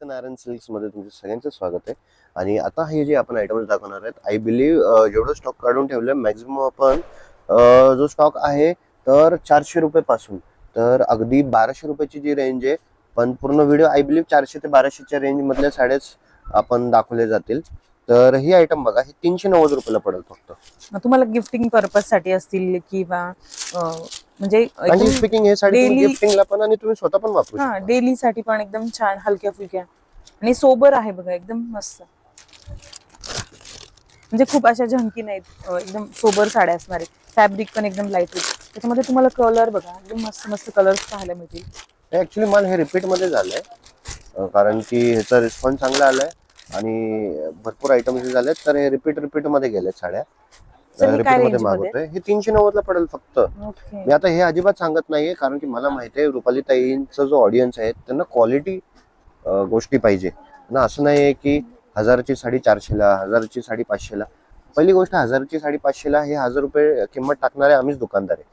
Satyanarayan silks मध्ये तुमचं सगळ्यांचं स्वागत आहे. आणि आता हे जे आपण आयटम्स दाखवणार आहेत, आय बिलीव्ह जेवढं स्टॉक काढून ठेवलं मॅक्झिमम आपण जो स्टॉक आहे तर 400 रुपये पासून तर अगदी 1200 रुपयाची जी रेंज आहे. पण पूर्ण व्हिडिओ आय बिलीव्ह 400 ते 1200च्या रेंज मधल्या साड्याच आपण दाखवले जातील. तर ही आयटम बघा, ही 390 रुपयाला पडेल फक्त. तुम्हाला गिफ्टिंग पर्पज साठी असतील किंवा म्हणजे स्पीकिंग हे साडी तुम्ही गिफ्टिंगला पण आणि तुम्ही स्वतः पण वापरू शकता. डेली साठी पण एकदम छान हलक्या फुलक्या आणि सोबर आहे बघा, एकदम मस्त. म्हणजे खूप अशा झंकी नाहीत, एकदम सोबर साड्या असणार आहेत. फॅब्रिक पण एकदम लाईट वेट, त्याच्यामध्ये तुम्हाला कलर बघा एकदम मस्त मस्त कलर्स पाहायला मिळतील. ऍक्च्युली मला हे रिपीट मध्ये झालंय, कारण की ह्याचा रिस्पॉन्स चांगला आलाय आणि भरपूर आयटम्स झालेत, तर हे रिपीट मध्ये गेलेत साड्या. रिपीट मध्ये मागवतोय. हे 390 ला पडेल फक्त. मी आता हे अजिबात सांगत नाहीये, कारण की मला माहिती आहे रुपाली ताईंचा जो ऑडियन्स आहे त्यांना क्वालिटी गोष्टी पाहिजे ना. असं नाहीये की 1000ची साडी 400ला, 1000ची साडी 500ला. पहिली गोष्ट, 1000ची साडी 500ला हे 1000 रुपये किंमत टाकणारे आम्हीच दुकानदार आहे.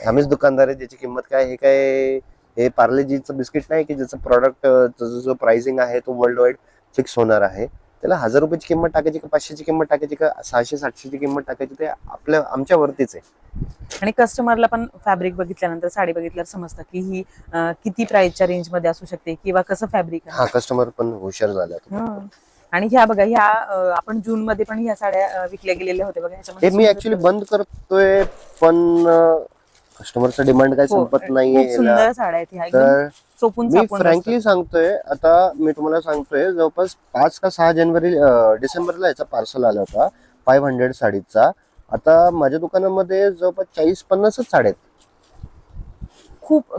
आम्हीच दुकानदार आहे. ज्याची किंमत काय, हे काय हे पार्लेजीचं बिस्किट नाही की ज्याचं प्रॉडक्ट जो प्राइसिंग आहे तो वर्ल्ड वाईड फिक्स होणार आहे. त्याला 1000 रुपयाची किंमत टाकायची का 500ची किंमत टाकायची का 600-700ची किंमत टाकायची, ते आमच्यावरतीच आहे. आणि कस्टमरला पण फॅब्रिक बघितल्यानंतर, साडी बघितल्यावर समजतं की ही किती प्राइसच्या रेंज मध्ये असू शकते किंवा कसं फॅब्रिक आहे. हा, कस्टमर पण हुशार झाला. आणि ह्या बघा, ह्या आपण जून मध्ये पण ह्या साड्या विकल्या गेलेल्या होत्या बघा. ह्याच्यामध्ये हे मी ऍक्च्युली बंद करतोय, पण कस्टमरचा डिमांड काय संपत नाहीये. सुंदर साड्या आहेत ह्या, तर चोपून मी फ्रँकली सांगतोय, आता मी तुम्हाला सांगतोय, जवळपास 5 का 6 डिसेंबरला याचा पार्सल आला होता 500 साडीचा. आता माझ्या दुकानामध्ये जवळपास 40-50च साड्या आहेत.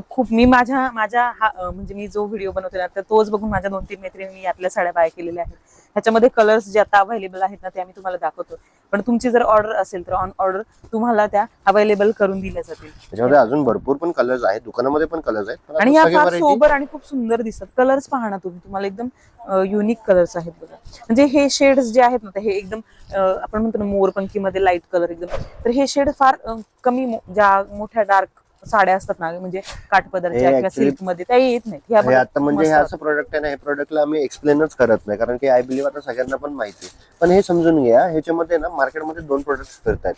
खूप मी माझ्या म्हणजे मी जो व्हिडिओ बनवते ना, तर तोच बघून माझ्या 2-3 मैत्रिणी यातल्या साड्या बाय केलेल्या आहेत. ह्याच्यामध्ये कलर्स जे आता अवेलेबल आहेत ना, ते आम्ही तुम्हाला दाखवतो. पण तुमची जर ऑर्डर असेल तर ऑन ऑर्डर तुम्हाला त्या अवेलेबल करून दिल्या जातील. त्याच्यामध्ये अजून भरपूर पण कलर्स आहेत, दुकानामध्ये पण कलर्स आहेत. आणि या फार सोबर आणि खूप सुंदर दिसतात. कलर्स पहा ना तुम्हाला एकदम युनिक कलर्स आहेत बघा. म्हणजे हे शेड्स जे आहेत ना, हे एकदम आपण म्हणतो ना मोरपंखी मध्ये लाईट कलर एकदम. तर हे शेड फार कमी, ज्या मोठ्या डार्क साड्या असतात ना, म्हणजे काठपदरच्या किंवा सिल्क मध्ये त्या येत नाहीत. आता म्हणजे हे असं प्रोडक्ट आहे ना, हे प्रोडक्टला आम्ही एक्सप्लेनच करत नाही, कारण की आय बिलीव्ह आता सगळ्यांना पण माहिती. पण हे समजून घ्या, ह्याच्यामध्ये ना मार्केटमध्ये 2 प्रोडक्ट्स फिरतात.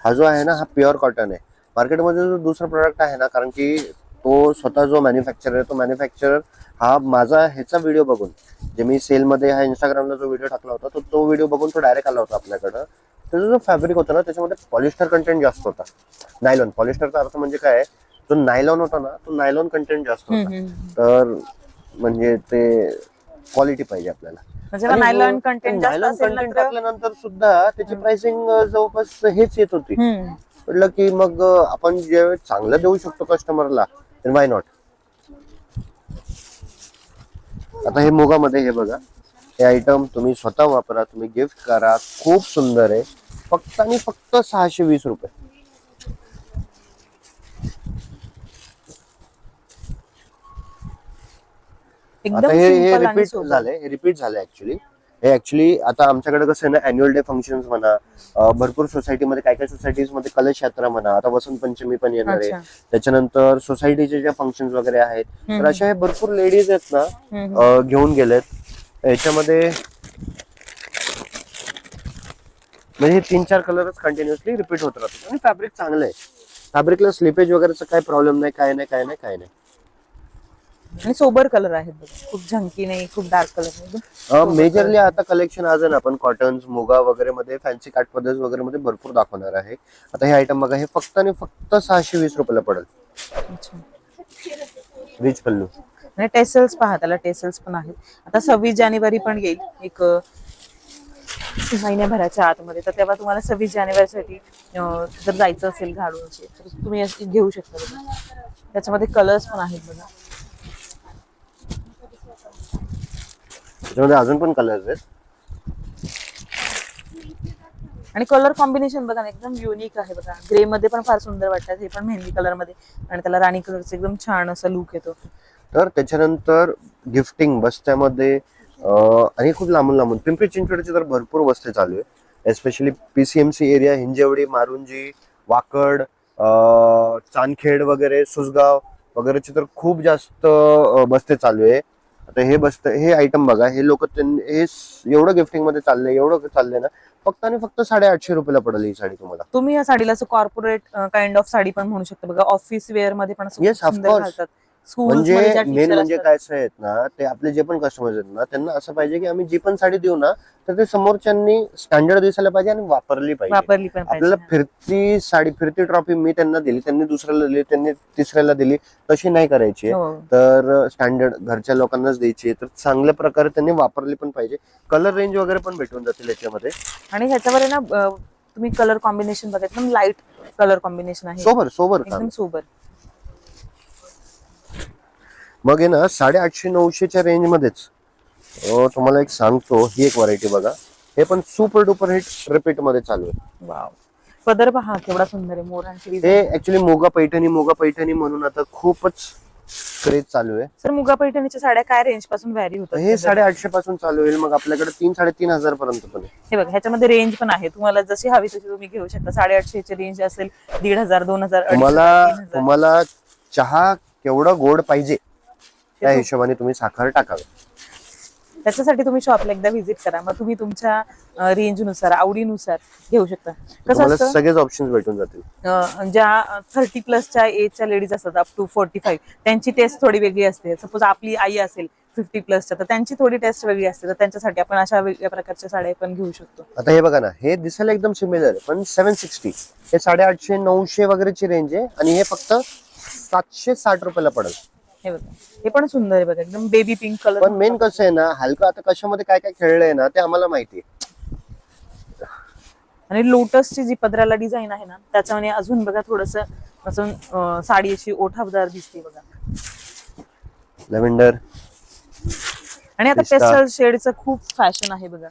हा जो आहे ना, हा प्युअर कॉटन आहे. मार्केटमध्ये जो दुसरा प्रोडक्ट आहे ना, कारण की तो स्वतः जो मॅन्युफॅक्चरर आहे, तो मॅन्युफॅक्चरर हा माझा ह्याचा व्हिडिओ बघून, जे मी सेलमध्ये हा इंस्टाग्रामला जो व्हिडिओ टाकला होता, तो व्हिडिओ बघून तो डायरेक्ट आला होता आपल्याकडं. त्याचा जो फॅब्रिक होता ना, त्याच्यामध्ये पॉलिस्टर कंटेंट जास्त होता. नायलॉन, पॉलिस्टरचा अर्थ म्हणजे काय, जो नायलॉन होता ना, तो नायलॉन कंटेंट जास्त होता. तर म्हणजे ते क्वालिटी पाहिजे आपल्याला. नायलॉन कंटेंट टाकल्यानंतर सुद्धा त्याची प्राइसिंग जवळपास हेच येत होती. म्हटलं की मग आपण जे चांगलं देऊ शकतो कस्टमरला, वाय नॉट. आता हे मोगामध्ये हे बघा, हे आयटम तुम्ही स्वतः वापरा, तुम्ही गिफ्ट करा, खूप सुंदर आहे. फक्त आणि फक्त 620 रुपये. आता हे रिपीट झाले ऍक्च्युली. आता आमच्याकडे कसं आहे ना, अॅन्युअल डे फंक्शन्स म्हणा, भरपूर सोसायटीमध्ये, काय सोसायटीज मध्ये कलश यात्रा म्हणा, आता वसंत पंचमी पण येणार आहे. त्याच्यानंतर सोसायटीचे जे फंक्शन्स वगैरे आहेत, तर अशा हे भरपूर लेडीज आहेत ना, घेऊन गेलेत. याच्यामध्ये म्हणजे हे 3-4 कलरच कंटिन्युअसली रिपीट होत राहतात. आणि फॅब्रिक चांगलं आहे. फॅब्रिकला स्लिपेज वगैरेचा काही प्रॉब्लेम नाही, काय नाही. आणि सोबर कलर आहेत, खूप झंकी नाही, खूप डार्क कलर नाही. मेजरली आता कलेक्शन आज आहे ना, आपण कॉटन्स, मोगा वगैरे मध्ये, फॅन्सी काठपदर वगैरे मध्ये भरपूर दाखवणार आहे. आता हे आयटम बघा, हे फक्त आणि फक्त 620 रुपयाला पडेल. रिच पल्लू आणि टेसल्स पहा, त्याला टेसल्स पण आहेत. आता 26 जानेवारी पण येईल, एक महिन्याभराच्या आतमध्ये. तर तेव्हा तुम्हाला 26 जानेवारीसाठी जर जायचं असेल घालून, तर तुम्ही घेऊ शकता. त्याच्यामध्ये कलर्स पण आहेत बघा. त्याच्यामध्ये अजून पण कलर्स आहेत. आणि कलर कॉम्बिनेशन बघा ना, एकदम युनिक आहे बघा. ग्रे मध्ये पण फार सुंदर वाटतात, हे पण मेहंदी कलर मध्ये, आणि त्याला राणी कलरचा एकदम छान असा लुक येतो. तर त्याच्यानंतर गिफ्टिंग बस्त्यामध्ये आणि खूप लांबून पिंपरी चिंचवडची तर भरपूर वस्ते चालू आहे. Especially PCMC area, हिंजेवडी, Marunji, Wakad, चांदखेड वगैरे, सुसगाव, वगैरेचे तर खूप जास्त बस्ते चालू आहे. आता हे बसतं हे आयटम बघा, हे लोक हे एवढं गिफ्टिंग मध्ये चाललंय, एवढं चाललंय ना, फक्त आणि फक्त 850 रुपयाला पडेल ही साडी तुम्हाला. तुम्ही या साडीला असं कॉर्पोरेट काइंड ऑफ साडी पण म्हणू शकता बघा, ऑफिस वेअर मध्ये पण असं येस खूप सुंदर ऑफकोर्स. घालतात. स्कूल्स मध्ये ज्या म्हणजे मेन टीचर म्हणजे असतात काय असं आहेत ना, ते आपले जे पण कस्टमर्स आहेत ना, त्यांना असं पाहिजे की आम्ही जी पण साडी देऊ ना, तर ते समोरच्यांनी स्टँडर्ड दिसायला पाहिजे आणि वापरली पाहिजे. वापरली पण आपल्याला पाहिजे. फिरती साडी, फिरती ट्रॉफी मी त्यांना दिली, त्यांनी दुसऱ्याला दिली, त्यांनी तिसऱ्याला दिली, तशी नाही करायची. हो. तर स्टँडर्ड घरच्या लोकांनाच द्यायची, तर चांगल्या प्रकारे त्यांनी वापरली पण पाहिजे. कलर रेंज वगैरे पण भेटून जातील याच्यामध्ये. आणि ह्याच्यावर आहे ना तुम्ही कलर कॉम्बिनेशन बघा, एकदम लाईट कलर कॉम्बिनेशन आहे, सोबर सोबर काम. एकदम सोबर. मग आहे ना 850-900च्या रेंज मध्येच तुम्हाला एक सांगतो, ही एक व्हरायटी बघा, हे पण सुपर डुपर हिट रिपीट मध्ये चालू आहे. वाव, पदर पहा केवढा सुंदर आहे, मोरांची हे डिझाइन. ऍक्च्युली मोगा पैठणी म्हणून आता खूपच क्रेज चालू आहे. सर मुगा पैठणीच्या साड्या काय रेंज पासून व्हॅरी होतात? हे 850 पासून चालू होईल, मग आपल्याकडे 3-3.5 पर्यंत पण आहे. हे बघा, ह्याच्यामध्ये रेंज पण आहे, तुम्हाला जशी हवी तशी तुम्ही घेऊ शकता. 850 ची रेंज असेल, 1500, 2000, तुम्हाला चहा केवढा गोड पाहिजे त्या हिशोबाने तुम्ही साखर टाकावे. त्याच्यासाठी तुम्ही शॉपला एकदा व्हिजिट करा, मग तुम्ही तुमच्या रेंजनुसार, आवडीनुसार घेऊ शकता. कसं तुम्हाला असतं, सगळेच ऑप्शन्स भेटून जातील. ज्या 30+ एजच्या लेडीज असतात, अप टू 45, त्यांची टेस्ट थोडी वेगळी असते. सपोज आपली आई असेल 50+च्या, तर त्यांची थोडी टेस्ट वेगळी असते, तर त्यांच्यासाठी आपण अशा वेगळ्या प्रकारच्या साड्या पण घेऊ शकतो. आता हे बघा ना, हे दिसायला एकदम सिमिलर आहे, पण 760 हे 850-900 वगैरेची रेंज आहे, आणि हे फक्त 760 रुपयाला पडेल. हे बघा, हे पण सुंदर आहे बघा, एकदम बेबी पिंक कलर. पण मेन कसं आहे ना, हलका आता कशामध्ये काय काय खेळलंय ना, ते आम्हाला माहिती आहे. आणि लोटसची जी पदराला डिझाईन आहे ना, त्याच्यामध्ये अजून बघा थोडस असं साडी अशी ओठावदार दिसते बघा. लव्हेंडर आणि आता पिस्ता. पेस्टल शेडचं खूप फॅशन आहे बघा.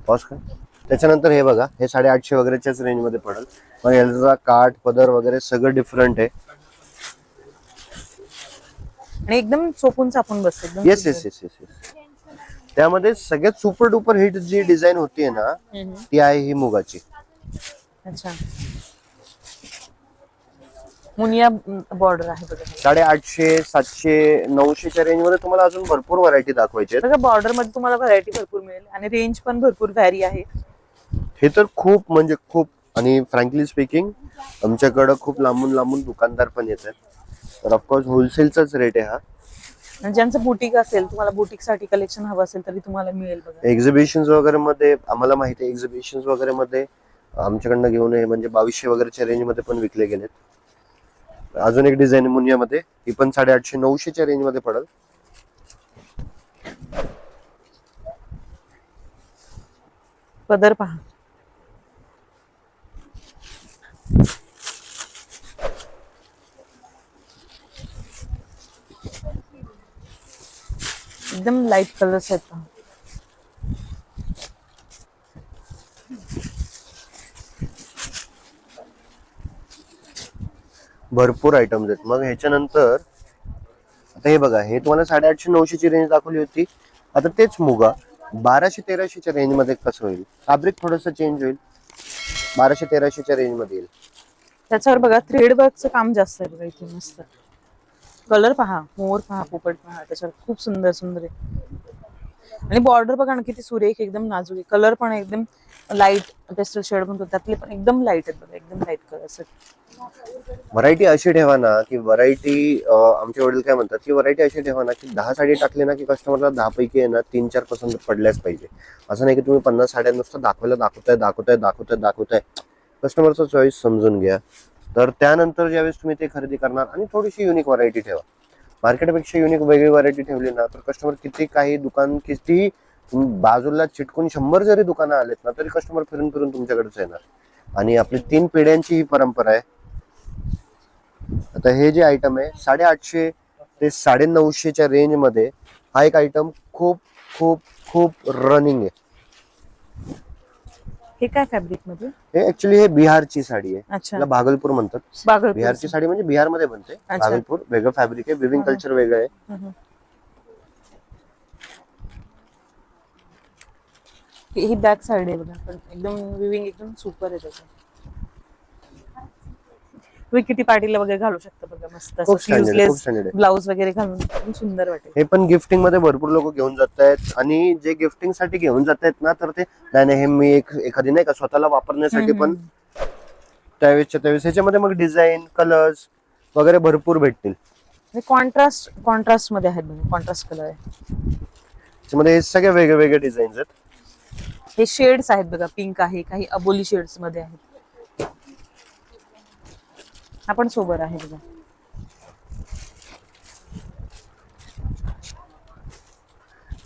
पॉज कर. त्याच्यानंतर हे बघा, हे 850 वगैरेच्याच रेंज मध्ये पडेल, पण याचा काठ पदर वगैरे सगळं डिफरंट आहे. आणि एकदम चोपून चापून बसते एकदम. Yes yes yes yes yes. त्यामध्ये सगळ्यात सुपर डुपर हिट जी डिझाईन होतीये ना, ती आहे ही मुगाची. अच्छा, मुनिया बॉर्डर आहे बघा. 850, 700, 900च्या रेंज मध्ये तुम्हाला अजून भरपूर व्हरायटी दाखवायची आहेत. बघा, बॉर्डर मध्ये तुम्हाला व्हरायटी भरपूर मिळेल, आणि रेंज पण भरपूर व्हॅरी आहे. हे तर खूप म्हणजे खूप, आणि फ्रँकली स्पीकिंग आमच्याकडं खूप लांबून लांबून दुकानदार पण येतात, तर ऑफकोर्स होलसेलचाच रेट आहे हा. आणि ज्यांचं बुटीक असेल, तुम्हाला बुटीक साठी कलेक्शन हवं असेल तरी तुम्हाला मिळेल बघा. एक्झिबिशन वगैरे मध्ये आम्हाला माहिती आहे, एक्झिबिशन वगैरे मध्ये आमच्याकडनं घेऊन हे म्हणजे 2200 वगैरेच्या रेंज मध्ये पण विकले गेलेत. अजून एक डिझाईन मुनियामध्ये, ही पण 850-900च्या रेंज मध्ये पडेल. पदर पहा, एकदम लाईट कलर्स आहेत पहा. भरपूर आयटम्स आहेत. मग ह्याच्यानंतर आता हे बघा, हे तुम्हाला 850-900ची रेंज दाखवली होती. आता तेच मुगा 1200-1300च्या रेंज मध्ये कसं होईल, फॅब्रिक थोडंसं चेंज होईल, 1200-1300च्या रेंज मध्ये येईल. त्याच्यावर बघा थ्रेड वर्कचं काम जास्त आहे बघा इथे. मस्त कलर पहा, मोर पहा, पोपट पहा, त्याच्यावर खूप सुंदर सुंदर आहे. आणि बॉर्डर बघा ना किती सुरेख, एकदम नाजूक आहे. कलर पण एकदम लाईट पेस्टल शेड म्हणतो, त्यातले पण एकदम लाईट आहेत बघा, एकदम लाईट कलर्स आहेत. व्हरायटी अशी ठेवा ना, की व्हरायटी आमचे वडील काय म्हणतात, की व्हरायटी अशी ठेवा ना, की 10 साडी टाकली ना, की कस्टमरला 10 पैकी आहे ना 3-4 पसंत पडल्याच पाहिजे. असं नाही की तुम्ही 50 साड्या नुसतं दाखवताय. कस्टमरचा चॉईस समजून घ्या. तर त्यानंतर ज्यावेळेस तुम्ही ते खरेदी करणार, आणि थोडीशी युनिक व्हरायटी ठेवा. मार्केटपेक्षा युनिक वेगळी व्हरायटी ठेवली ना, तर कस्टमर किती काही दुकान, किती बाजूला चिटकून 100 जरी दुकानं आलेत ना, तरी कस्टमर फिरून फिरून तुमच्याकडेच येणार. आणि आपली 3 पिढ्यांची ही परंपरा आहे. आता हे जे आयटम आहे 850 ते 950च्या रेंज मध्ये, हा एक आयटम खूप खूप खूप रनिंग आहे. हे काय फॅब्रिक मध्ये? हे ऍक्च्युली हे बिहारची साडी आहे. अच्छा, त्याला भागलपूर म्हणतात. बागलपूर. बिहारची साडी म्हणजे बिहारमध्ये बनते. अच्छा. भागलपूर वेगळं फॅब्रिक आहे, विविंग कल्चर वेगळं आहे. ही बॅक साइड आहे बघा, पण एकदम विविंग एकदम सुपर आहे त्याचं. तुम्ही किती पार्टीला वगैरे घालू शकता बघा, मस्त खूप स्टँडर्ड खूप स्लीवलेस स्टँडर्ड आहे. ब्लाऊज वगैरे घालून एकदम सुंदर वाटेल. हे पण गिफ्टिंग मध्ये भरपूर लोक घेऊन जात आहेत, आणि जे गिफ्टिंग साठी घेऊन जात आहेत ना, तर ते नाही हे मी एखादी नाही का स्वतःला वापरण्यासाठी पण त्यावेळेसच्या त्यावेळेस ह्याच्यामध्ये मग डिझाईन कलर्स वगैरे भरपूर भेटतील. कॉन्ट्रास्ट मध्ये आहेत बघा, कॉन्ट्रास्ट कलर आहे. त्याच्यामध्ये हे सगळे वेगळे वेगळे डिझाईन्स आहेत. हे शेड्स आहेत बघा, पिंक आहे, काही अबोली शेड्स मध्ये आहेत. आपण सोबर आहे बघा.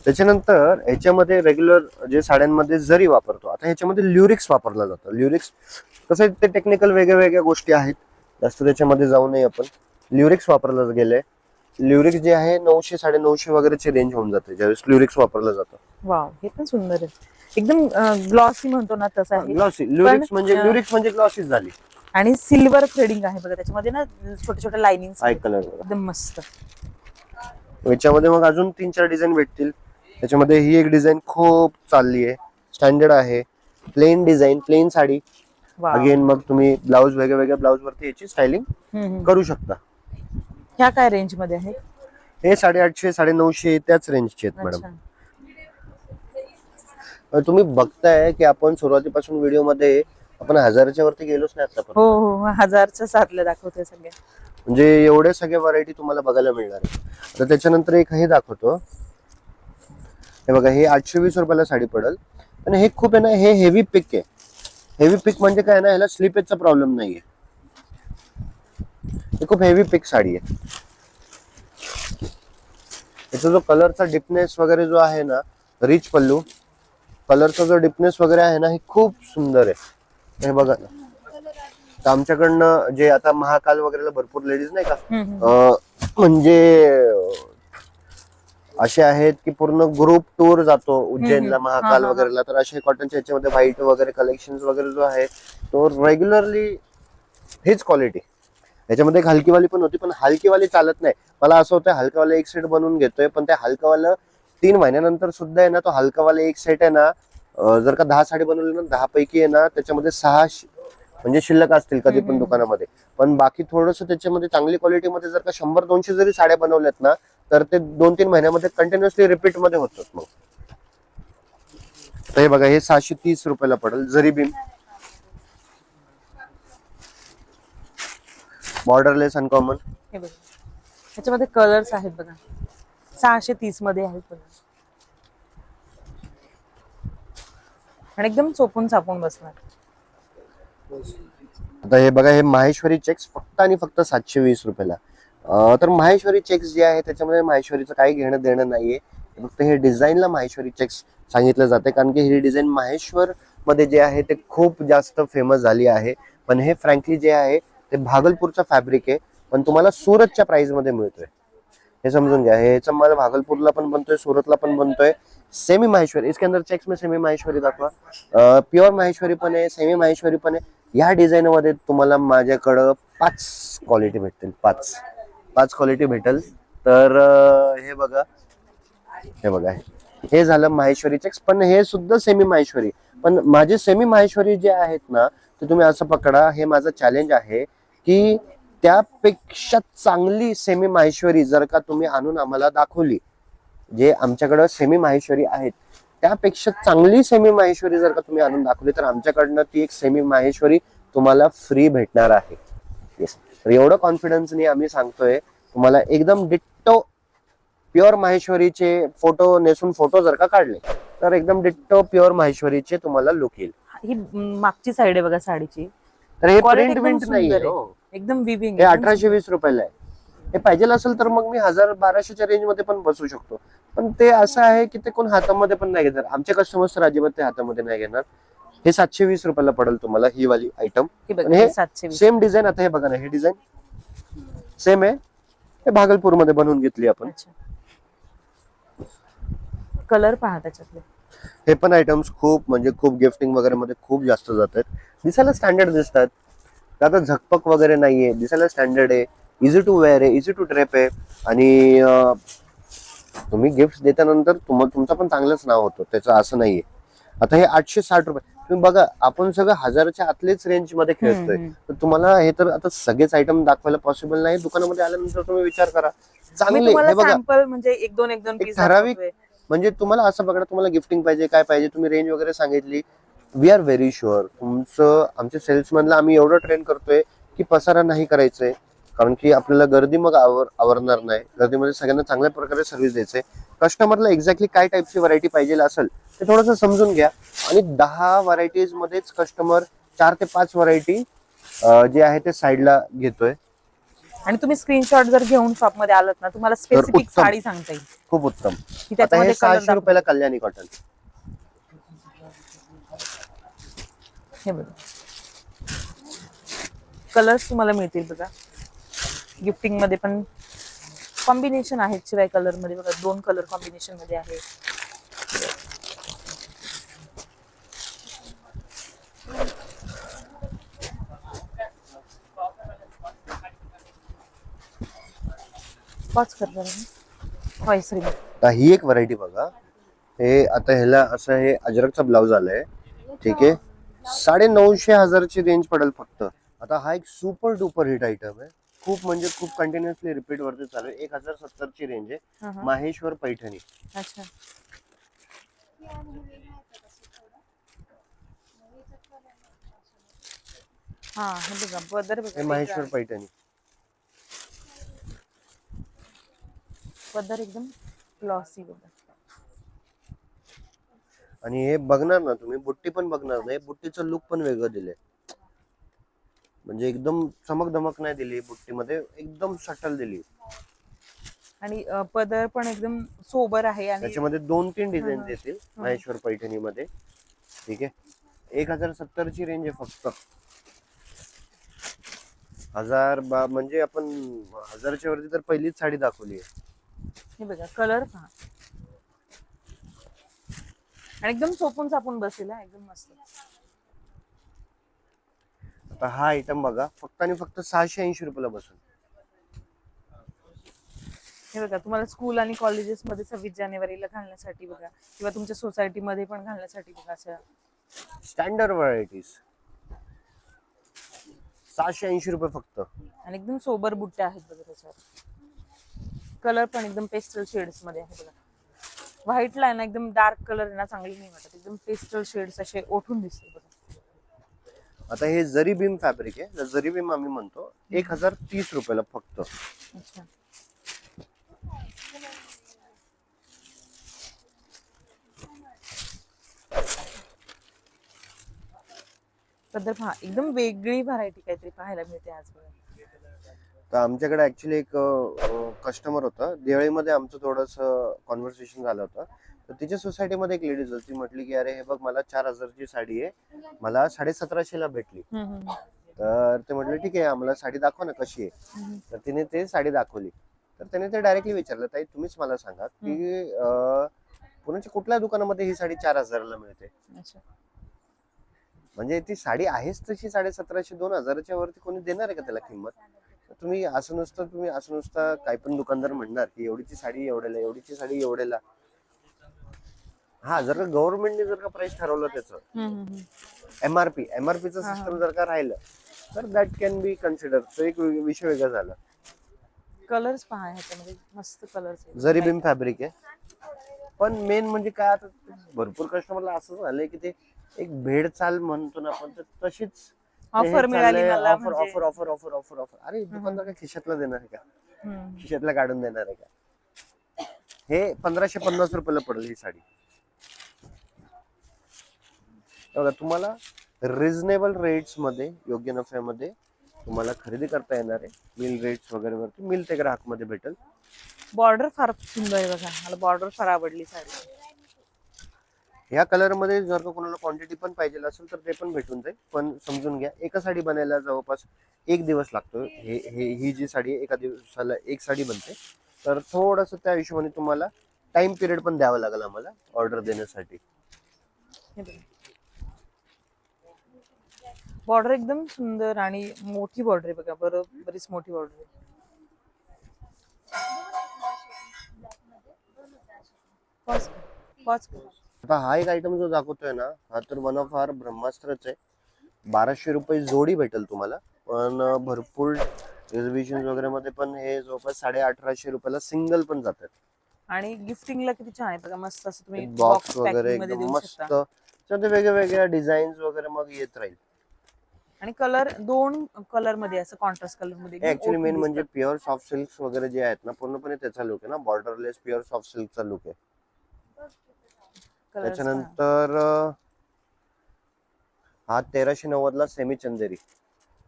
त्याच्यानंतर ह्याच्यामध्ये रेग्युलर जे साड्यांमध्ये जरी वापरतो, आता ह्याच्यामध्ये ल्युरिक्स वापरला जातो. ल्युरिक्स कसं आहे, ते टेक्निकल वेगळ्या वेगळ्या गोष्टी आहेत, जास्त त्याच्यामध्ये जाऊ नये आपण. ल्युरिक्स वापरलं गेलंय. ल्युरिक्स जे आहे 900 950 वगैरेची रेंज होऊन जाते ज्यावेळेस ल्युरिक्स वापरलं जातं. वाव, हे पण सुंदर आहे, एकदम ग्लॉसी म्हणतो ना तसं आहे. ग्लॉसी ल्युरिक्स म्हणजे ग्लॉसीच झाली. आणि सिल्वर थ्रेडिंग आहे बघा त्याच्यामध्ये ना, छोटे छोटे लाइनिंग हाय कलर एकदम मस्त. याच्यामध्ये मग अजून 3-4 डिझाईन भेटतील. त्याच्यामध्ये ही एक डिझाईन खूप चालली आहे, स्टँडर्ड आहे, plain design, plain sari. Again मग तुम्ही ब्लाऊज वेगळ्या ब्लाऊज वरती याची स्टायलिंग करू शकता. ह्या काय रेंज मध्ये आहेत? हे 850 950 त्याच रेंजचे आहेत मॅडम. तुम्ही बघताय की आपण सुरुवातीपासून व्हिडिओ मध्ये आपण 1000च्या वरती गेलोच नाही आता. हो 1000च्या सातल्या दाखवते सगळ्या, म्हणजे एवढे सगळे व्हरायटी तुम्हाला बघायला मिळणार आहे. तर त्याच्यानंतर एक हे दाखवतो. हे बघा, हे 820 रुपयाला साडी पडेल. आणि हे खूप आहे ना, हे हेवी पिक आहे. हेवी पिक म्हणजे काय ना, ह्याला स्लिपेजचा प्रॉब्लेम नाहीये. हे खूप हेवी पिक साडी आहे. याचा जो कलरचा डिपनेस वगैरे जो आहे ना, रिच पल्लू, कलरचा जो डिपनेस वगैरे आहे ना, हे खूप सुंदर आहे. हे बघा ना, तर आमच्याकडनं जे आता महाकाल वगैरेला भरपूर लेडीज नाही का, म्हणजे असे आहेत की पूर्ण ग्रुप टूर जातो उज्जैनला, महाकाल वगैरेला, तर असे कॉटनच्या याच्यामध्ये व्हाईट वगैरे कलेक्शन वगैरे जो आहे तो रेग्युलरली हेच क्वालिटी. याच्यामध्ये एक हलकीवाली पण होती, पण हलकीवाली चालत नाही. मला असं होतं हलकावाला एक सेट बनवून घेतोय, पण त्या हलकावाला 3 महिन्यानंतर सुद्धा आहे ना, तो हलकावाला एक सेट आहे ना, जर का 10 साडी बनवली ना, 10 पैकी आहे ना त्याच्यामध्ये 6 म्हणजे शिल्लक असतील कधी पण दुकानामध्ये. पण बाकी थोडंसं त्याच्यामध्ये चांगली क्वालिटीमध्ये जर का 100-200 जरी साड्या बनवल्यात ना, तर ते 2-3 महिन्यामध्ये कंटिन्युअसली रिपीट मध्ये होतात. मग हे बघा, हे 630 रुपयाला पडेल. जरी बीम, बॉर्डरलेस अनकॉमन. हे बघा, ह्याच्यामध्ये कलर्स आहेत बघा, 630 मध्ये आहेत बघा. आणि एकदम चोपून चापून बसणार. आता हे बघा, हे माहेश्वरी चेक्स फक्त आणि फक्त 720 रुपयाला. तर माहेश्वरी चेक्स जे आहे त्याच्यामध्ये माहेश्वरीचं काही घेणं देणं नाहीये. फक्त हे डिझाईनला माहेश्वरी चेक्स सांगितलं जाते, कारण की ही डिझाईन माहेश्वर मध्ये जे आहे ते खूप जास्त फेमस झाली आहे. पण हे फ्रँकली जे आहे ते भागलपूरचा फॅब्रिक आहे, पण तुम्हाला सुरतच्या प्राइस मध्ये मिळतोय. हे समजून घ्या. ह्याचा माल भागलपूरला पण बनतोय, सुरतला पण बनतोय. सेमी माहेश्वरी, इसके अंदर चेक्स में सेमी माहेश्वरी दाखवा. प्युअर माहेश्वरी पण आहे, सेमी माहेश्वरी पण आहे. या डिझाईन मध्ये तुम्हाला माझ्याकडं 5 क्वालिटी भेटतील. 5 क्वालिटी भेटेल. तर हे बघा, हे झालं माहेश्वरी चेक्स, पण हे सुद्धा सेमी माहेश्वरी. पण माझे सेमी माहेश्वरी जे आहेत ना, ते तुम्ही असं पकडा, हे माझं चॅलेंज आहे की त्यापेक्षा चांगली सेमी माहेश्वरी जर का तुम्ही आणून आम्हाला दाखवली, जे आमच्याकडं सेमी माहेश्वरी आहेत त्यापेक्षा चांगली सेमी माहेश्वरी जर का तुम्ही आणून दाखवली, तर आमच्याकडनं ती एक सेमी माहेश्वरी तुम्हाला फ्री भेटणार आहे. येस, तर एवढं कॉन्फिडन्सने आम्ही सांगतोय तुम्हाला. एकदम डिट्टो प्युअर माहेश्वरीचे फोटो नेसून फोटो जर का काढले, तर एकदम डिट्टो प्युअर माहेश्वरीचे तुम्हाला लुक येईल. ही मागची साइड आहे बघा साडीची, तर हे Quality प्रिंट एकदम विंट सुंदर नाहीये. आहे. हो, एकदम विविंग. हे 1820 रुपयाला आहे. हे पाहिजे असेल तर मग मी 1000-1200च्या रेंज मध्ये पण बसू शकतो. पण ते असं आहे की ते कोण हातामध्ये पण नाही घेणार. आमचे कस्टमर्स तर अजिबात ते हातामध्ये नाही घेणार. हे 720 रुपयाला पडेल तुम्हाला ही वाली आयटम. हे 720. Same design. आता हे बघा ना, हे डिझाईन सेम आहे. हे भागलपूर मध्ये बनवून घेतली आपण. कलर पहा त्याच्यातले. हे पण आयटम्स खूप म्हणजे खूप गिफ्टिंग वगैरे मध्ये खूप जास्त जातात. दिसायला स्टँडर्ड दिसतात, आता झकपक वगैरे नाहीये. दिसायला स्टँडर्ड आहे, इझी टू वेअर आहे, इझी टू ड्रेप आहे. आणि तुम्ही गिफ्ट देल्यानंतर तुमचं पण चांगलंच नाव होतं त्याचं, असं नाहीये. आता हे 860 रुपये. तुम्ही बघा, आपण सगळं हजाराच्या आतलेच रेंज मध्ये खेळतोय. तर तुम्हाला हे तर आता सगळेच आयटम दाखवायला पॉसिबल नाही. दुकानामध्ये आल्यानंतर तुम्ही विचार करा. मी चांगले तुम्हाला हे बघा, सॅम्पल म्हणजे एक दोन एक पीस ठराविक दाखवतोय. म्हणजे तुम्हाला असं बघा, तुम्हाला गिफ्टिंग पाहिजे, काय पाहिजे, तुम्ही रेंज वगैरे सांगितली. वी आर व्हेरी शुअर तुमचं, आमच्या सेल्समॅनला आम्ही एवढं ट्रेन करतोय की पसारा नाही करायचंय. कारण की आपल्याला गर्दी मग आवरणार नाही. गर्दीमध्ये सगळ्यांना चांगल्या प्रकारे सर्व्हिस द्यायचंय. कस्टमरला एक्झॅक्टली काय टाईपची व्हरायटी पाहिजे असेल ते थोडंसं समजून घ्या. आणि 10 व्हरायटीज मध्येच कस्टमर 4 ते 5 व्हरायटी जे आहे ते साईडला घेतोय. आणि तुम्ही स्क्रीनशॉट जर घेऊन शॉप मध्ये आलात ना, तुम्हाला स्पेसिफिक उत्तम. साडी सांगता येईल खूप उत्तम. की आता हे त्याच्यामध्ये कलर 600 रुपयाला कल्याणी कॉटन. हे बघा, कलर्स तुम्हाला मिळतील बघा. गिफ्टिंग मध्ये पण कॉम्बिनेशन आहेत. शिवाय कलर मध्ये बघा 2 कलर कॉम्बिनेशन मध्ये आहे. पाच करणार व्हॉइस रिंग. ही एक व्हरायटी बघा. हे आता ह्याला असं हे अजरकचा ब्लाउज आलाय. ठीक आहे, 950,000ची रेंज पडेल फक्त. आता हा एक सुपर डुपर हिट आयटम आहे. खूप म्हणजे खूप कंटिन्युअसली रिपीट वरती चालू आहे. 1070ची रेंज आहे. माहेश्वर पैठणी. अच्छा, हा हे बघा पदर हे बघा, माहेश्वर पैठणी. पदर एकदम ग्लॉसी बघा. आणि हे बघणार ना तुम्ही, बुट्टी पण बघणार नाही. बुट्टीचं लुक पण वेगळं दिलंय. म्हणजे एकदम चमक धमक नाही दिली बुट्टीमध्ये, एकदम सटल दिली. आणि पदर पण एकदम सोबर आहे. आणि त्याच्यामध्ये 2-3 डिझाईन येतील माहेश्वर पैठणी मध्ये. ठीक आहे, 1070ची रेंज आहे फक्त. म्हणजे आपण 1000च्या वरती तर पहिलीच साडी दाखवली आहे. हे बघा कलर पहा, आणि एकदम सोपून सापून बसेल हा, एकदम मस्त. आता हा आयटम बघा, फक्त आणि फक्त 680 रुपयाला बसून. हे बघा, तुम्हाला स्कूल आणि कॉलेजेस मध्ये 26 जानेवारीला घालण्यासाठी बघा, किंवा तुमच्या सोसायटी मध्ये पण घालण्यासाठी बघा अशा स्टँडर्ड व्हरायटीज 680 रुपये फक्त. आणि एकदम सोबर बुट्ट्या आहेत बघा त्याच्यावर. कलर पण एकदम पेस्टल शेड्स मध्ये आहे बघा. व्हाईटला आहे ना एकदम डार्क कलर ना चांगली नाही वाटत, एकदम पेस्टल शेड्स असे ओठून दिसते बघा. आता हे जरी बीम फॅब्रिक आहे, जरी बीम आम्ही म्हणतो. 1030 रुपयाला फक्त. अच्छा, पदर पहा, एकदम वेगळी व्हरायटी काहीतरी पाहायला मिळते आज बघा. तर आमच्याकडे ऍक्च्युली एक कस्टमर होता. दिवाळीमध्ये आमचं थोडस कॉन्व्हर्सेशन झालं होतं. तर तिच्या सोसायटीमध्ये एक लेडीज होती. म्हटली की अरे हे बघ, मला 4000ची साडी आहे, मला 1750ला भेटली. तर ते म्हटले ठीक आहे, आम्हाला साडी दाखवा ना कशी आहे. तर तिने ते साडी दाखवली. तर त्याने ते डायरेक्टली विचारलं, ताई तुम्हीच मला सांगा की पुण्याच्या कुठल्या दुकानामध्ये ही साडी 4000ला मिळते. अच्छा, म्हणजे ती साडी आहेच तशी 1750-2000च्या वरती कोणी देणार आहे का त्याला किंमत. तुम्ही असं नुसतं काही पण दुकानदार म्हणणार की एवढीची साडी एवढ्याला, एवढीची साडी एवढ्याला. हा, जर का गव्हर्नमेंटने जर का प्राइस ठरवलं त्याचं एमआरपीचं सिस्टम जर का राहिलं तर दॅट कॅन बी कन्सिडर. तो एक विषय वेगळा झाला. कलर्स पहा ह्याच्यामध्ये मस्त कलर्स. जरी बीम फॅब्रिक आहे. पण मेन म्हणजे काय, आता भरपूर कस्टमरला असं झालंय की ते एक भेडचाल म्हणतो ना आपण, तर तशीच ऑफर मिळाली मला, offer offer offer offer offer offer. अरे दुकानदार काय खिशातला देणार आहे का? खिशातला काढून देणार आहे का? हे 1550 रुपयाला पडेल ही साडी. बघा, तुम्हाला रिझनेबल रेट्स मध्ये, योग्य नफ्यामध्ये तुम्हाला खरेदी करता येणार आहे. मिल रेट्स वगैरे वरती मिल ते ग्राहक मध्ये भेटेल. बॉर्डर फार सुंदर आहे बघा, मला बॉर्डर फार आवडली साडी. ह्या कलर मध्ये जर का कोणाला क्वांटिटी पण पाहिजे असेल तर ते पण भेटून जाईल. पण समजून घ्या, एका साडी बनायला जवळपास 1 दिवस लागतो. ही जी साडी आहे, एका दिवसाला एक साडी बनते. तर थोडस त्या हिशोबाने तुम्हाला टाइम पिरियड पण द्यावा लागेल आम्हाला ऑर्डर देण्यासाठी. बॉर्डर एकदम सुंदर आणि मोठी बॉर्डर आहे बघा, बरीच मोठी बॉर्डर आहे. पॉज कर. आता हा एक आयटम जो दाखवतोय ना, हा तर वन ऑफ आर ब्रह्मास्त्रच आहे. 1200 रुपये जोडी भेटेल तुम्हाला, पण भरपूर एक्झिबिशन वगैरे मध्ये पण हे जवळपास 1850 रुपयाला सिंगल पण जातात. आणि गिफ्टिंगला किती छान आहे बघा, मस्त असं तुम्ही बॉक्स बॉक्स वगैरे पॅकिंग मध्ये एकदम देऊ मस्त, शकता. त्यामध्ये वेगवेगळ्या डिझाईन्स वगैरे मग येत राहील. आणि कलर 2 कलर मध्ये, असं कॉन्ट्रास्ट कलर मध्ये एकदम ऍक्च्युली ओळखून मेन म्हणजे दिसतात. प्युअर सॉफ्ट सिल्क्स वगैरे जे आहेत ना, पूर्णपणे त्याचा लुक आहे ना, बॉर्डरलेस प्युअर सॉफ्ट सिल्कचा लुक आहे. कलर्स पहा. त्याच्यानंतर हा 1390 ला सेमी चंदेरी.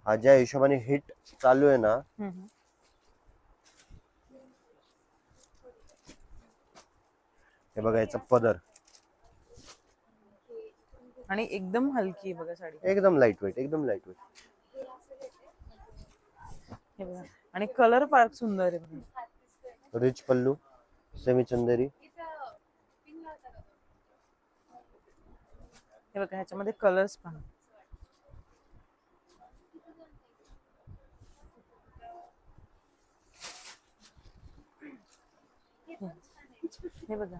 हा ज्या हिशोबाने हिट चालू आहे ना, हे बघा याचा पदर आणि एकदम हलकी आहे बघा साडी. एकदम लाईट वेट, एकदम लाईट वेट. हे बघा, आणि कलर फार सुंदर आहे बघा. रिच पल्लू, सेमी चंदेरी. हे बघा, ह्याच्यामध्ये कलर्स पहा. हे बघा,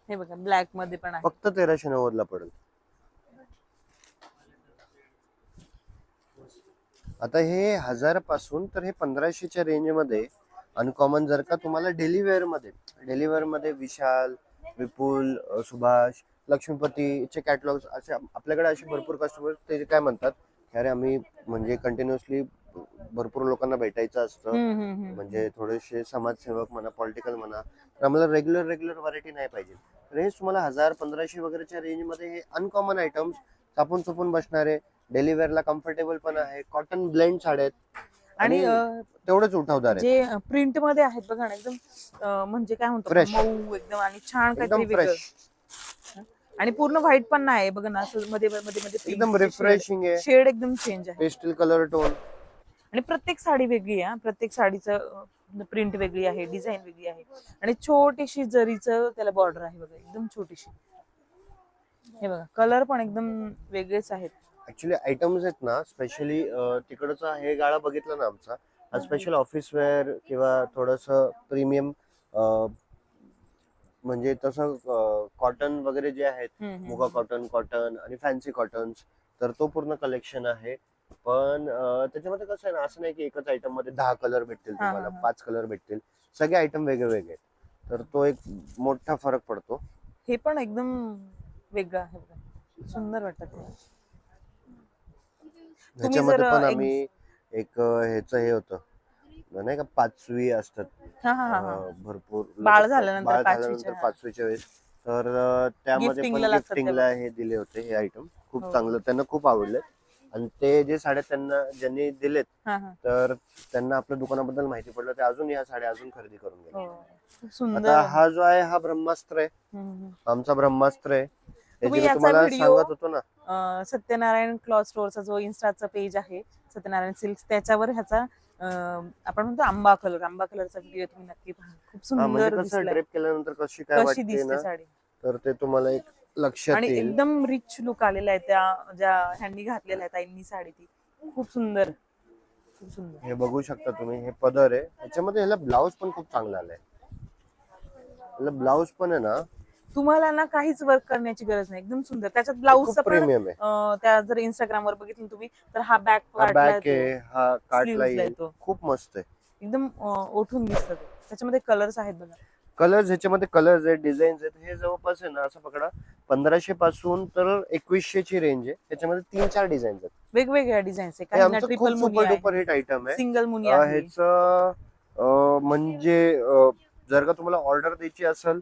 हे बघा ब्लॅक मध्ये पण आहे. फक्त 1390 ला पडेल. आता हे 1000 पासून तर हे 1500च्या रेंज मध्ये अनकॉमन. जर का तुम्हाला डेली वेअर मध्ये विशाल, विपुल, सुभाष, लक्ष्मीपतीचे कॅटलॉग असे आपल्याकडे असे भरपूर कस्टमर ते काय म्हणतात, अरे आम्ही म्हणजे कंटिन्युअसली भरपूर लोकांना भेटायचं असतं, म्हणजे थोडेसे समाजसेवक म्हणा, पॉलिटिकल म्हणा, तर आम्हाला रेग्युलर व्हरायटी नाही पाहिजे. तर हे तुम्हाला 1000-1500 वगैरेच्या रेंज मध्ये हे अनकॉमन आयटम्स, चापून चुपून बसणारे, डेली वेअरला कम्फर्टेबल पण आहे, कॉटन ब्लेंड साड्या आहेत आणि तेवढंच उठावदार आहे. जे प्रिंट मध्ये आहेत बघा ना, एकदम म्हणजे काय म्हणतो Fresh. मऊ एकदम, आणि छान एकदम काहीतरी वेगळं. फ्रेश, आणि पूर्ण व्हाईट पण नाही बघा ना, असं मध्ये मध्ये मध्ये एकदम रिफ्रेशिंग आहे. शेड एकदम चेंज आहे. Pastel colour tone. आणि प्रत्येक साडी वेगळी आहे, प्रत्येक साडीचं प्रिंट वेगळी आहे, डिझाईन वेगळी आहे. आणि छोटीशी जरीचं त्याला बॉर्डर आहे बघा, एकदम छोटीशी. हे बघा, कलर पण एकदम वेगळेच आहेत. ऍक्च्युली आयटम्स आहेत ना, स्पेशली तिकडचा हे गाळा बघितला ना आमचा, हा स्पेशल ऑफिस वेअर किंवा थोडस प्रीमियम, म्हणजे तसं कॉटन वगैरे जे आहेत, मुगा कॉटन आणि फॅन्सी कॉटन्स, तर तो पूर्ण कलेक्शन आहे. पण त्याच्यामध्ये कसं आहे ना, असं नाही की एकच आयटम मध्ये 10 कलर भेटतील तुम्हाला, 5 कलर भेटतील, सगळे आयटम वेगळे वेगळे आहेत. तर तो एक मोठा फरक पडतो. हे पण एकदम वेगळं आहे बघा, सुंदर वाटत. ह्याच्यामध्ये पण आम्ही एक ह्याचं हे होतं नाही का, 5वी असतात भरपूर बाळ झाल्यानंतर पाचवीच्या वेळेस, तर त्यामध्ये पण गिफ्टिंगला हे दिले होते हे आयटम. खूप चांगलं, त्यांना खूप आवडले. आणि ते जे साड्या त्यांना ज्यांनी दिलेत, तर त्यांना आपल्या दुकानाबद्दल माहिती पडलं, ते अजून या साड्या अजून खरेदी करून गेले. आता हा जो आहे हा ब्रह्मास्त्र आहे, आमचा ब्रह्मास्त्र आहे. तुम्हाला सांगत होतो ना, सत्यनारायण क्लॉथ स्टोअरचा जो इन्स्टाचा पेज आहे, सत्यनारायण सिल्क्स, त्याच्यावर ह्याचा आपण म्हणतो आंबा कलरचा व्हिडिओ तुम्ही नक्की पहा. खूप सुंदर कसं ड्रेप केल्यानंतर कशी काय वाटते ना, साडी, तर ते तुम्हाला एक लक्षात आणि येईल. एकदम रिच लुक आलेला आहे त्या ज्या ह्यांनी घातलेल्या आहे ताईंनी साडी, ती खूप सुंदर, खूप सुंदर. हे बघू शकता तुम्ही, हे पदर आहे, त्याच्यामध्ये ह्याला ब्लाउज पण खूप चांगला आलाय. ह्याला ब्लाउज पण आहे ना, तुम्हाला ना काहीच वर्क करण्याची गरज नाही, एकदम सुंदर. त्याच्यात ब्लाऊजचा प्रीमियम आहे. त्या जर इंस्टाग्राम वर बघितलं तुम्ही, तर हा बॅक आहे, हा काटला येईल, खूप मस्त आहे, एकदम ओठून दिसतं. त्याच्यामध्ये कलर्स आहेत बघा, कलर्स ह्याच्यामध्ये कलर्स आहेत, डिझाईन्स आहेत. हे जवळपास आहे ना, असं पकडा 1500 पासून तर 2100 ची रेंज आहे. त्याच्यामध्ये 3-4 डिझाईन्स आहेत, वेगवेगळ्या डिझाईन्स आहे. आमचं खूप सुपर डुपर हिट आयटम आहे. सिंगल मुनिया आहे. ह्याचं म्हणजे जर का तुम्हाला ऑर्डर द्यायची असेल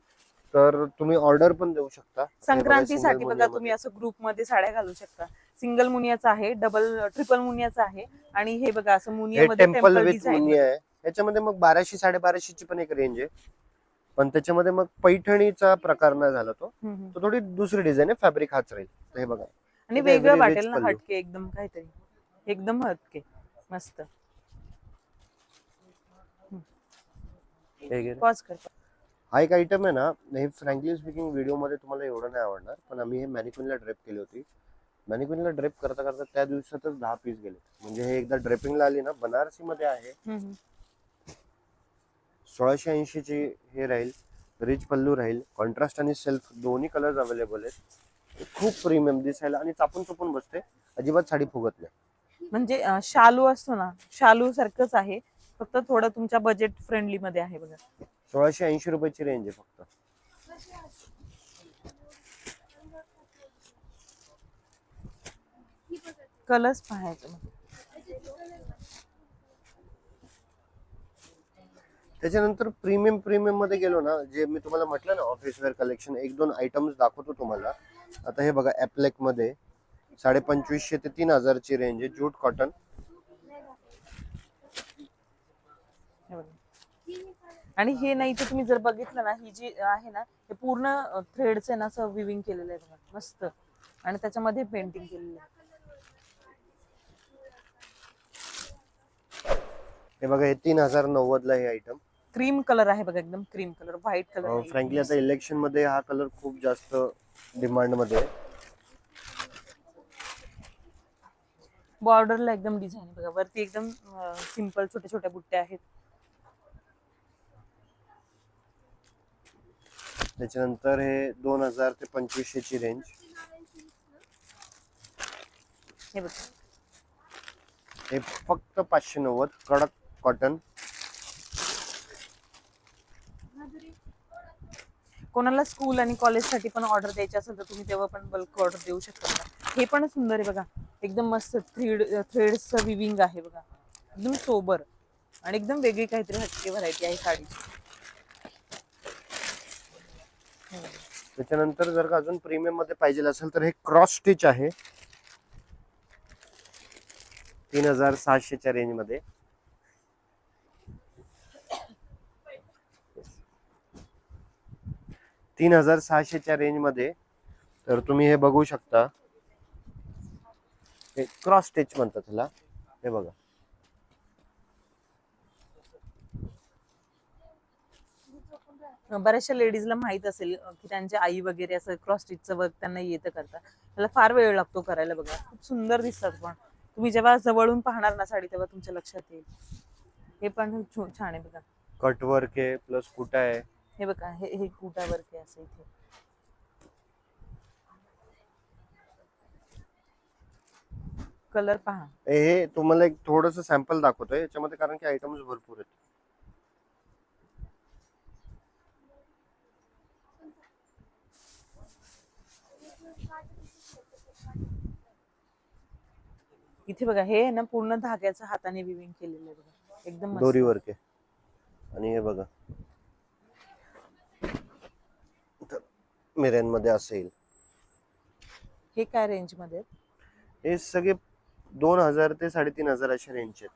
तर तुम्ही ऑर्डर पण देऊ शकता. संक्रांतीसाठी बघा, तुम्ही असं ग्रुप मध्ये साड्या घालू शकता. सिंगल मुनियाचा आहे, ट्रिपल मुनियाचा आहे, आणि हे बघा असं मुनियामध्ये टेम्पल विथ मुनिया आहे. याच्यामध्ये मग 1200-1250 ची पण एक रेंज आहे, पण त्याच्यामध्ये मग पैठणीचा प्रकार नाही झाला, तो थोडी दुसरी डिझाईन आहे, फॅब्रिक हाच राहील. हे बघा, आणि वेगळं वाटेल ना, हटके एकदम, काहीतरी एकदम हटके, मस्त. पॉज कर. हा एक आयटम आहे ना, हे फ्रँकली स्पीकिंग व्हिडिओ मध्ये तुम्हाला एवढं नाही आवडणार, पण आम्ही हे मॅनिक्विनला ड्रेप केली होती. मॅनिक्विनला ड्रेप करता करता त्या दिवसातच 10 पीस गेले. म्हणजे हे एकदा ड्रेपिंगला आली ना, बनारसी मध्ये आहे, 1680 ची हे राहील. रिच पल्लू राहील, कॉन्ट्रास्ट आणि सेल्फ दोन्ही कलर्स अवेलेबल आहेत. खूप प्रीमियम दिसायला आणि चापून चुपून बसते, अजिबात साडी फुगत नाही. म्हणजे शालू असतो ना, शालू सारखंच आहे, फक्त थोडं तुमच्या बजेट फ्रेंडली मध्ये आहे बघा. 1680 रुपयाची रेंज आहे फक्त. कलर्स पाहायचं मग. त्याच्यानंतर प्रीमियम मध्ये गेलो ना, जे मी तुम्हाला म्हटलं ना ऑफिस वेअर कलेक्शन, एक दोन आयटम्स दाखवतो तुम्हाला. आता हे बघा, ऍप्लेक मध्ये 2550 ते 3000 ची रेंज आहे, ज्यूट कॉटन. हे बघा. आणि हे नाही तर तुम्ही जर बघितलं ना, ही जी आहे ना, हे पूर्ण थ्रेडचं ना असं विविंग केलेलं आहे बघा, मस्त. आणि त्याच्यामध्ये पेंटिंग केलेलं आहे. हे बघा, हे 3090 ला हे आयटम. क्रीम कलर आहे बघा, एकदम cream colour, white colour. Frankly आता इलेक्शन मध्ये हा कलर खूप जास्त डिमांड मध्ये आहे. बॉर्डरला एकदम डिझाईन बघा, वरती एकदम सिंपल छोट्या छोट्या बुट्ट्या आहेत. त्याच्यानंतर हे 2000 ते 2500 ची रेंज. हे बघा, हे फक्त 590 कडक कॉटन. कोणाला स्कूल आणि कॉलेज साठी पण ऑर्डर द्यायची असेल तर तुम्ही तेव्हा पण बल्क ऑर्डर देऊ शकता बघा. हे पण सुंदर आहे बघा, एकदम मस्त थ्रेड्सचं विविंग आहे बघा, एकदम सोबर आणि एकदम वेगळी काहीतरी हटके व्हरायटी आहे साडीची. त्याच्यानंतर जर का अजून प्रीमियम मध्ये पाहिजे असेल तर हे क्रॉस स्टिच आहे, 3600 च्या रेंज मध्ये. $3600 च्या रेंज मध्ये. तर तुम्ही हे बघू शकता, हे क्रॉस स्टिच म्हणतात त्याला. हे बघा, बऱ्याचशा लेडीजला माहित असेल की त्यांच्या आई वगैरे असं क्रॉस स्टिचचं वर्क त्यांना येतं करता, त्याला फार वेळ लागतो करायला बघा. खूप सुंदर दिसतात, पण तुम्ही जेव्हा जवळून पाहणार ना साडी तेव्हा तुमच्या लक्षात येईल. हे पण छान आहे बघा, कट वर्क आहे प्लस कुटा आहे. हे बघा, हे कुटा वर्क आहे असं इथे. कलर पहा. हे तुम्हाला एक थोडस सॅम्पल दाखवतोय याच्यामध्ये, कारण की आयटम्स भरपूर आहेत. इथे बघा, हे आहे ना पूर्ण धाग्याचं हाताने विविंग केलेलं आहे बघा, एकदम मस्त. दोरी वर्क आहे. आणि हे बघा, मिऱ्यांमध्ये असेल. हे काय रेंज मध्ये आहेत? हे सगळे 2000 ते 3500 अशा रेंज आहेत.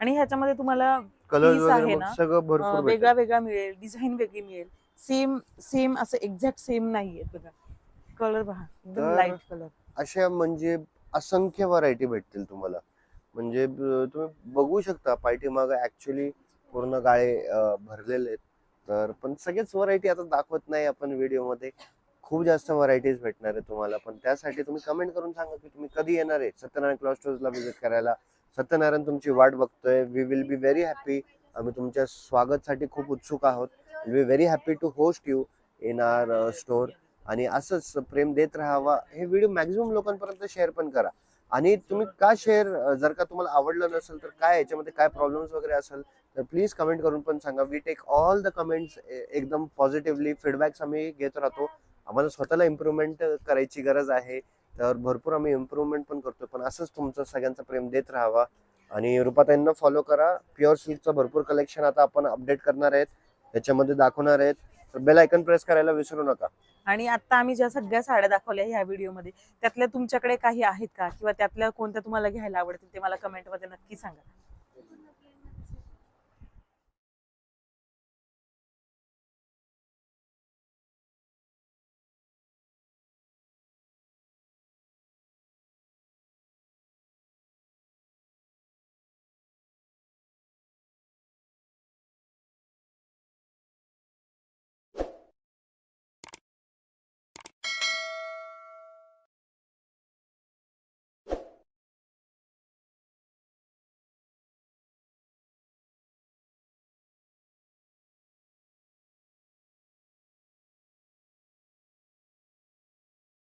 आणि ह्याच्यामध्ये तुम्हाला कलर piece आहे वगैरे ना, सगळं भरपूर वेगळा भेटेल. वेगळा मिळेल, डिझाईन वेगळी मिळेल. सेम असं एक्झॅक्ट सेम नाहीये बघा. कलर पहा, एकदम तर लाईट कलर. अशा म्हणजे असंख्य व्हरायटी भेटतील तुम्हाला. म्हणजे तुम्ही बघू शकता पाठीमागं ऍक्च्युली पूर्ण गाळे भरलेले आहेत. तर पण सगळेच व्हरायटी आता दाखवत नाही आपण व्हिडिओ मध्ये. खूप जास्त व्हरायटीज भेटणार आहे तुम्हाला, पण त्यासाठी तुम्ही कमेंट करून सांगा की तुम्ही कधी येणार आहे सत्यनारायण क्लॉथ स्टोर्सला व्हिजिट करायला. सत्यनारायण तुमची वाट बघतोय. We will be very happy. आम्ही तुमच्या स्वागतसाठी खूप उत्सुक आहोत. We very happy to host you in our store. आणि असंच प्रेम देत राहावा. हे व्हिडिओ मॅक्झिमम लोकांपर्यंत शेअर पण करा. आणि तुम्ही का शेअर, जर का तुम्हाला आवडलं नसेल तर काय याच्यामध्ये काय प्रॉब्लेम्स वगैरे असेल तर प्लीज कमेंट करून पण सांगा. We take all the comments एकदम पॉझिटिव्हली. फीडबॅक्स आम्ही घेत राहतो. आम्हाला स्वतःला इम्प्रूव्हमेंट करायची गरज आहे, तर भरपूर आम्ही इम्प्रूव्हमेंट पण करतो. पण असंच तुमचं सगळ्यांचं प्रेम देत राहावा. आणि रुपाताईंना फॉलो करा. प्युअर सिल्कचं भरपूर कलेक्शन आता आपण अपडेट करणार आहेत, त्याच्यामध्ये दाखवणार आहेत. तर बेल आयकन प्रेस करायला विसरू नका. आणि आता आम्ही ज्या सगळ्या साड्या दाखवल्या ह्या व्हिडिओमध्ये, त्यातल्या तुमच्याकडे काही आहेत का, किंवा त्यातल्या कोणत्या तुम्हाला घ्यायला आवडतील ते मला कमेंटमध्ये नक्की सांगा.